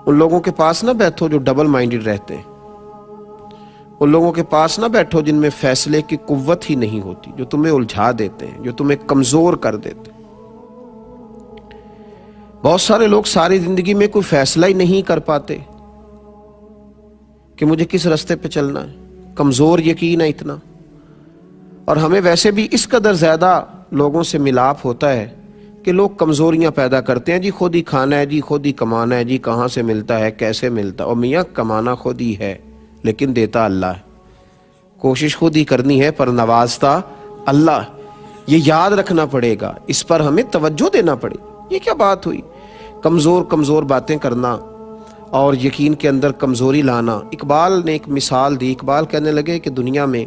ان لوگوں کے پاس نہ بیٹھو جو ڈبل مائنڈڈ رہتے ہیں، ان لوگوں کے پاس نہ بیٹھو جن میں فیصلے کی قوت ہی نہیں ہوتی، جو تمہیں الجھا دیتے ہیں، جو تمہیں کمزور کر دیتے ہیں۔ بہت سارے لوگ ساری زندگی میں کوئی فیصلہ ہی نہیں کر پاتے کہ مجھے کس راستے پہ چلنا ہے، کمزور یقین ہے اتنا۔ اور ہمیں ویسے بھی اس قدر زیادہ لوگوں سے ملاپ ہوتا ہے کہ لوگ کمزوریاں پیدا کرتے ہیں، جی خود ہی کھانا ہے، جی خود ہی کمانا ہے، جی کہاں سے ملتا ہے، کیسے ملتا ہے۔ اور میاں کمانا خود ہی ہے لیکن دیتا اللہ ہے، کوشش خود ہی کرنی ہے پر نوازتا اللہ۔ یہ یاد رکھنا پڑے گا، اس پر ہمیں توجہ دینا پڑے گا۔ یہ کیا بات ہوئی کمزور باتیں کرنا اور یقین کے اندر کمزوری لانا۔ اقبال نے ایک مثال دی، اقبال کہنے لگے کہ دنیا میں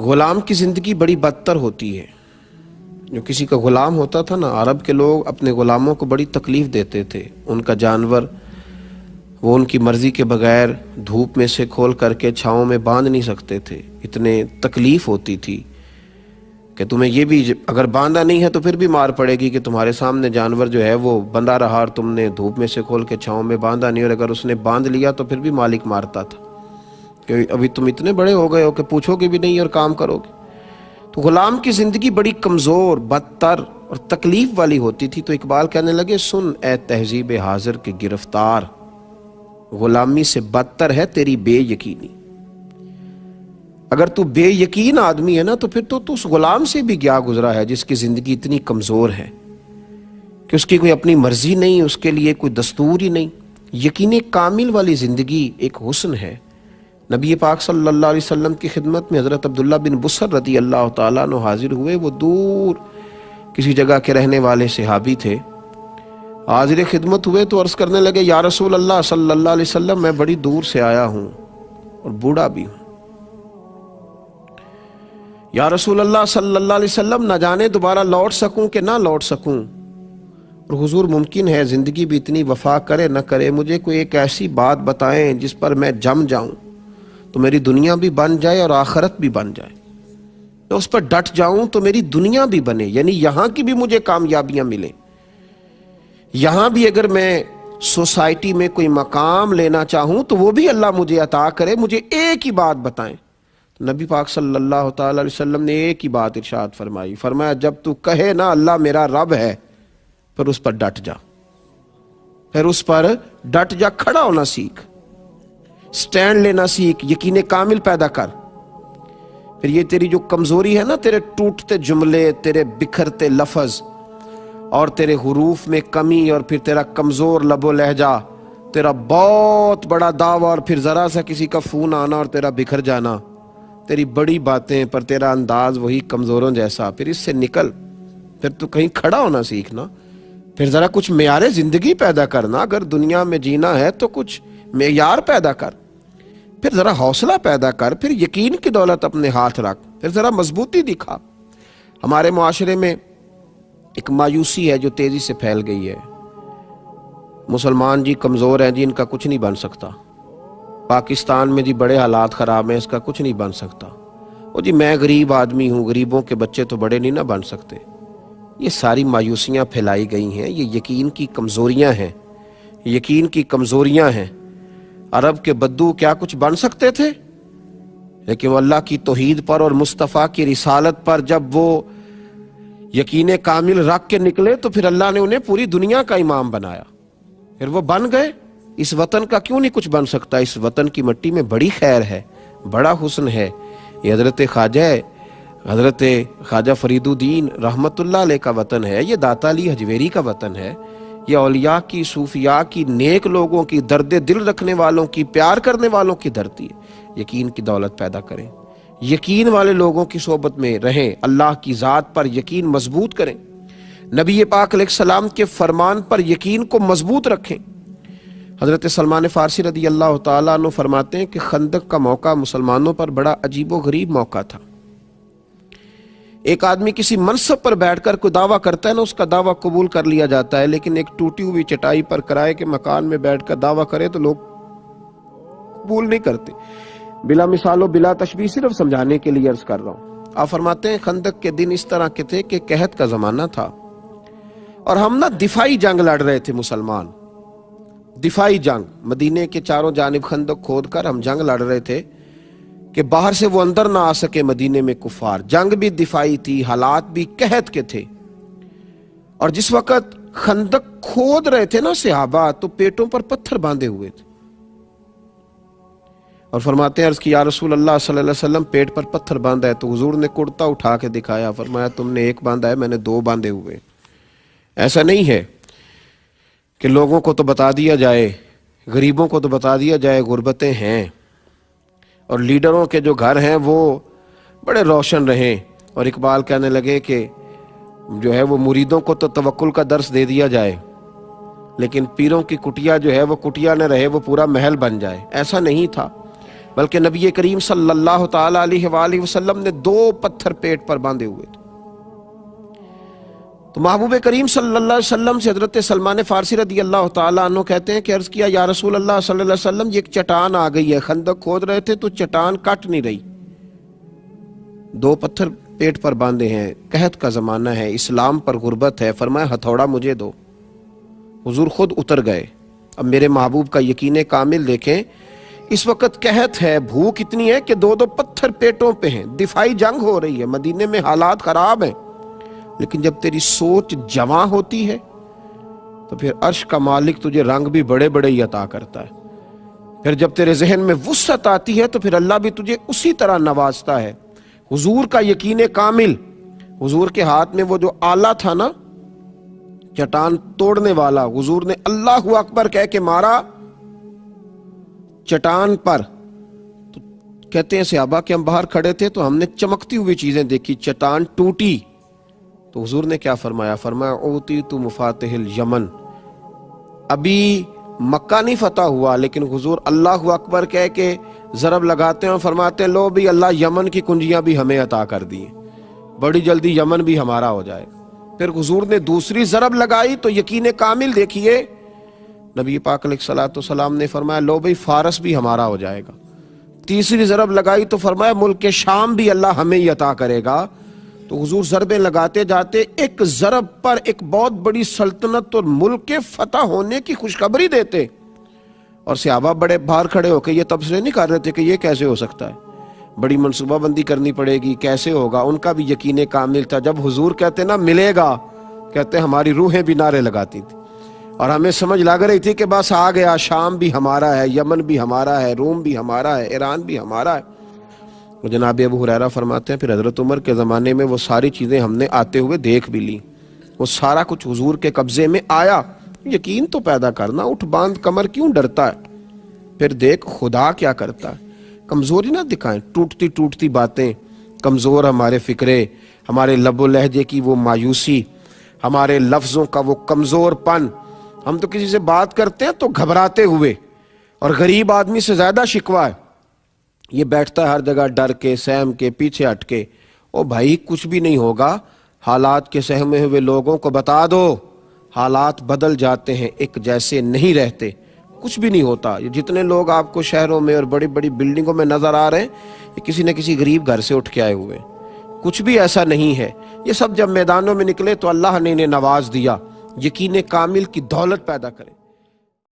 غلام کی زندگی بڑی بدتر ہوتی ہے۔ جو کسی کا غلام ہوتا تھا نا، عرب کے لوگ اپنے غلاموں کو بڑی تکلیف دیتے تھے، ان کا جانور وہ ان کی مرضی کے بغیر دھوپ میں سے کھول کر کے چھاؤں میں باندھ نہیں سکتے تھے، اتنے تکلیف ہوتی تھی کہ تمہیں یہ بھی اگر باندھا نہیں ہے تو پھر بھی مار پڑے گی کہ تمہارے سامنے جانور جو ہے وہ بندھا رہا اور تم نے دھوپ میں سے کھول کے چھاؤں میں باندھا نہیں، اور اگر اس نے باندھ لیا تو پھر بھی مالک مارتا تھا کہ ابھی تم اتنے بڑے ہو گئے ہو کہ پوچھو گے بھی نہیں اور کام کرو گے۔ تو غلام کی زندگی بڑی کمزور، بدتر اور تکلیف والی ہوتی تھی۔ تو اقبال کہنے لگے سن اے تہذیب حاضر کے گرفتار، غلامی سے بدتر ہے تیری بے یقینی۔ اگر تو بے یقین آدمی ہے نا تو پھر تو اس غلام سے بھی گیا گزرا ہے جس کی زندگی اتنی کمزور ہے کہ اس کی کوئی اپنی مرضی نہیں، اس کے لیے کوئی دستور ہی نہیں۔ یقین کامل والی زندگی ایک حسن ہے۔ نبی پاک صلی اللہ علیہ وسلم کی خدمت میں حضرت عبداللہ بن بصر رضی اللہ تعالیٰ عنہ حاضر ہوئے۔ وہ دور کسی جگہ کے رہنے والے صحابی تھے، حاضر خدمت ہوئے تو عرض کرنے لگے یا رسول اللہ صلی اللہ علیہ وسلم، میں بڑی دور سے آیا ہوں اور بوڑھا بھی ہوں۔ یا رسول اللہ صلی اللہ علیہ وسلم، نہ جانے دوبارہ لوٹ سکوں کہ نہ لوٹ سکوں، اور حضور ممکن ہے زندگی بھی اتنی وفا کرے نہ کرے، مجھے کوئی ایک ایسی بات بتائیں جس پر میں جم جاؤں تو میری دنیا بھی بن جائے اور آخرت بھی بن جائے، میں اس پر ڈٹ جاؤں تو میری دنیا بھی بنے، یعنی یہاں کی بھی مجھے کامیابیاں ملیں، یہاں بھی اگر میں سوسائٹی میں کوئی مقام لینا چاہوں تو وہ بھی اللہ مجھے عطا کرے، مجھے ایک ہی بات بتائیں۔ نبی پاک صلی اللہ تعالی علیہ وسلم نے ایک ہی بات ارشاد فرمائی، فرمایا جب تو کہے نا اللہ میرا رب ہے، پھر اس پر ڈٹ جا، پھر اس پر ڈٹ جا، کھڑا ہونا سیکھ، سٹینڈ لینا سیکھ، یقین کامل پیدا کر۔ پھر یہ تیری جو کمزوری ہے نا، تیرے ٹوٹتے جملے، تیرے بکھرتے لفظ اور تیرے حروف میں کمی، اور پھر تیرا کمزور لب و لہجہ، تیرا بہت بڑا دعویٰ اور پھر ذرا سا کسی کا فون آنا اور تیرا بکھر جانا، تیری بڑی باتیں پر تیرا انداز وہی کمزوروں جیسا، پھر اس سے نکل، پھر تو کہیں کھڑا ہونا سیکھنا، پھر ذرا کچھ معیار زندگی پیدا کرنا، اگر دنیا میں جینا ہے تو کچھ معیار پیدا کر، پھر ذرا حوصلہ پیدا کر، پھر یقین کی دولت اپنے ہاتھ رکھ، پھر ذرا مضبوطی دکھا۔ ہمارے معاشرے میں ایک مایوسی ہے جو تیزی سے پھیل گئی ہے، مسلمان جی کمزور ہیں جی، ان کا کچھ نہیں بن سکتا، پاکستان میں جی بڑے حالات خراب ہیں، اس کا کچھ نہیں بن سکتا، وہ جی میں غریب آدمی ہوں، غریبوں کے بچے تو بڑے نہیں نہ بن سکتے۔ یہ ساری مایوسیاں پھیلائی گئی ہیں، یہ یقین کی کمزوریاں ہیں، یقین کی کمزوریاں ہیں۔ عرب کے بدو کیا کچھ بن سکتے تھے، لیکن وہ اللہ کی توحید پر اور مصطفیٰ کی رسالت پر جب وہ یقین کامل رکھ کے نکلے تو پھر اللہ نے انہیں پوری دنیا کا امام بنایا، پھر وہ بن گئے۔ اس وطن کا کیوں نہیں کچھ بن سکتا؟ اس وطن کی مٹی میں بڑی خیر ہے، بڑا حسن ہے۔ یہ حضرت خواجہ فرید الدین رحمت اللہ علیہ کا وطن ہے، یہ داتا علی حجویری کا وطن ہے، یہ اولیاء کی، صوفیاء کی، نیک لوگوں کی، درد دل رکھنے والوں کی، پیار کرنے والوں کی دھرتی ہے۔ یقین کی دولت پیدا کریں، یقین والے لوگوں کی صحبت میں رہیں، اللہ کی ذات پر یقین مضبوط کریں، نبی پاک علیہ السلام کے فرمان پر یقین کو مضبوط رکھیں۔ حضرت سلمان فارسی رضی اللہ تعالیٰ عنہ فرماتے ہیں کہ خندق کا موقع مسلمانوں پر بڑا عجیب و غریب موقع تھا۔ ایک آدمی کسی منصب پر بیٹھ کر کوئی دعویٰ کرتا ہے نا، اس کا دعویٰ قبول کر لیا جاتا ہے، لیکن ایک ٹوٹی ہوئی چٹائی پر کرائے کے مکان میں بیٹھ کر دعویٰ کرے تو لوگ قبول نہیں کرتے۔ بلا مثال و بلا تشبیہ صرف سمجھانے کے لیے عرض کر رہا ہوں۔ آپ فرماتے ہیں خندق کے دن اس طرح کے تھے کہ قحط کا زمانہ تھا، اور ہم نا دفاعی جنگ لڑ رہے تھے مسلمان، دفاعی جنگ، مدینے کے چاروں جانب خندق کھود کر ہم جنگ لڑ رہے تھے کہ باہر سے وہ اندر نہ آ سکے مدینے میں کفار۔ جنگ بھی دفاعی تھی، حالات بھی قحط کے تھے، اور جس وقت خندق کھود رہے تھے نا صحابہ تو پیٹوں پر پتھر باندھے ہوئے تھے، اور فرماتے ہیں عرض کی یا رسول اللہ صلی اللہ علیہ وسلم پیٹ پر پتھر باندھا ہے، تو حضور نے کرتا اٹھا کے دکھایا، فرمایا تم نے ایک باندھا ہے، میں نے دو باندھے ہوئے۔ ایسا نہیں ہے کہ لوگوں کو تو بتا دیا جائے، غریبوں کو تو بتا دیا جائے غربتیں ہیں، اور لیڈروں کے جو گھر ہیں وہ بڑے روشن رہیں، اور اقبال کہنے لگے کہ جو ہے وہ مریدوں کو تو توکل کا درس دے دیا جائے، لیکن پیروں کی کٹیا جو ہے وہ کٹیا نہ رہے، وہ پورا محل بن جائے۔ ایسا نہیں تھا، بلکہ نبی کریم صلی اللہ تعالی علیہ وآلہ وسلم نے دو پتھر پیٹ پر باندھے ہوئے تھے۔ تو محبوب کریم صلی اللہ علیہ وسلم سے حضرت سلمان فارسی رضی اللہ تعالیٰ عنہ کہتے ہیں کہ عرض کیا یا رسول اللہ صلی اللہ علیہ وسلم یہ ایک چٹان آ گئی ہے، خندق کھود رہے تھے تو چٹان کٹ نہیں رہی، دو پتھر پیٹ پر باندھے ہیں، قحط کا زمانہ ہے، اسلام پر غربت ہے۔ فرمایا ہتھوڑا مجھے دو، حضور خود اتر گئے۔ اب میرے محبوب کا یقین کامل دیکھیں، اس وقت قحط ہے، بھوک اتنی ہے کہ دو دو پتھر پیٹوں پہ ہیں، دفاعی جنگ ہو رہی ہے، مدینے میں حالات خراب ہیں، لیکن جب تیری سوچ جواں ہوتی ہے تو پھر عرش کا مالک تجھے رنگ بھی بڑے بڑے ہی عطا کرتا ہے۔ پھر جب تیرے ذہن میں وسعت آتی ہے تو پھر اللہ بھی تجھے اسی طرح نوازتا ہے۔ حضور کا یقین کامل، حضور کے ہاتھ میں وہ جو آلہ تھا نا چٹان توڑنے والا، حضور نے اللہ اکبر کہہ کے مارا چٹان پر، تو کہتے ہیں صحابہ کہ ہم باہر کھڑے تھے تو ہم نے چمکتی ہوئی چیزیں دیکھی، چٹان ٹوٹی، تو حضور نے کیا فرمایا؟ فرمایا اوتیت مفاتح الیمن۔ ابھی مکہ نہیں فتح ہوا، لیکن حضور اللہ اکبر کہہ کے ضرب لگاتے ہیں اور فرماتے ہیں لو بھی اللہ یمن کی کنجیاں بھی ہمیں عطا کر دی، بڑی جلدی یمن بھی ہمارا ہو جائے۔ پھر حضور نے دوسری ضرب لگائی تو یقین کامل دیکھیے، نبی پاک علیہ الصلوۃ والسلام نے فرمایا لو بھائی فارس بھی ہمارا ہو جائے گا۔ تیسری ضرب لگائی تو فرمایا ملک شام بھی اللہ ہمیں ہی عطا کرے گا۔ تو حضور ضربیں لگاتے جاتے، ایک ضرب پر ایک بہت بڑی سلطنت اور ملک کے فتح ہونے کی خوشخبری دیتے، اور صحابہ بڑے باہر کھڑے ہو کے یہ تبصرے نہیں کر رہے تھے کہ یہ کیسے ہو سکتا ہے، بڑی منصوبہ بندی کرنی پڑے گی، کیسے ہوگا۔ ان کا بھی یقین کامل تھا، جب حضور کہتے نا ملے گا، کہتے ہماری روحیں بھی نعرے لگاتی تھی، اور ہمیں سمجھ لگ رہی تھی کہ بس آ گیا، شام بھی ہمارا ہے، یمن بھی ہمارا ہے، روم بھی ہمارا ہے، ایران بھی ہمارا ہے۔ جناب ابو ہریرہ فرماتے ہیں پھر حضرت عمر کے زمانے میں وہ ساری چیزیں ہم نے آتے ہوئے دیکھ بھی لی، وہ سارا کچھ حضور کے قبضے میں آیا۔ یقین تو پیدا کرنا، اٹھ باندھ کمر کیوں ڈرتا ہے، پھر دیکھ خدا کیا کرتا ہے۔ کمزوری نہ دکھائیں، ٹوٹتی ٹوٹتی باتیں، کمزور ہمارے فکرے، ہمارے لب و لہجے کی وہ مایوسی، ہمارے لفظوں کا وہ کمزور پن۔ ہم تو کسی سے بات کرتے ہیں تو گھبراتے ہوئے، اور غریب آدمی سے زیادہ شکوہ ہے، یہ بیٹھتا ہے ہر جگہ ڈر کے، سہم کے، پیچھے ہٹ کے۔ او بھائی کچھ بھی نہیں ہوگا، حالات کے سہمے ہوئے لوگوں کو بتا دو، حالات بدل جاتے ہیں، ایک جیسے نہیں رہتے، کچھ بھی نہیں ہوتا۔ یہ جتنے لوگ آپ کو شہروں میں اور بڑی بڑی بلڈنگوں میں نظر آ رہے ہیں، یہ کسی نہ کسی غریب گھر سے اٹھ کے آئے ہوئے، کچھ بھی ایسا نہیں ہے۔ یہ سب جب میدانوں میں نکلے تو اللہ نے انہیں نواز دیا، یقین کامل کی دولت پیدا کرے۔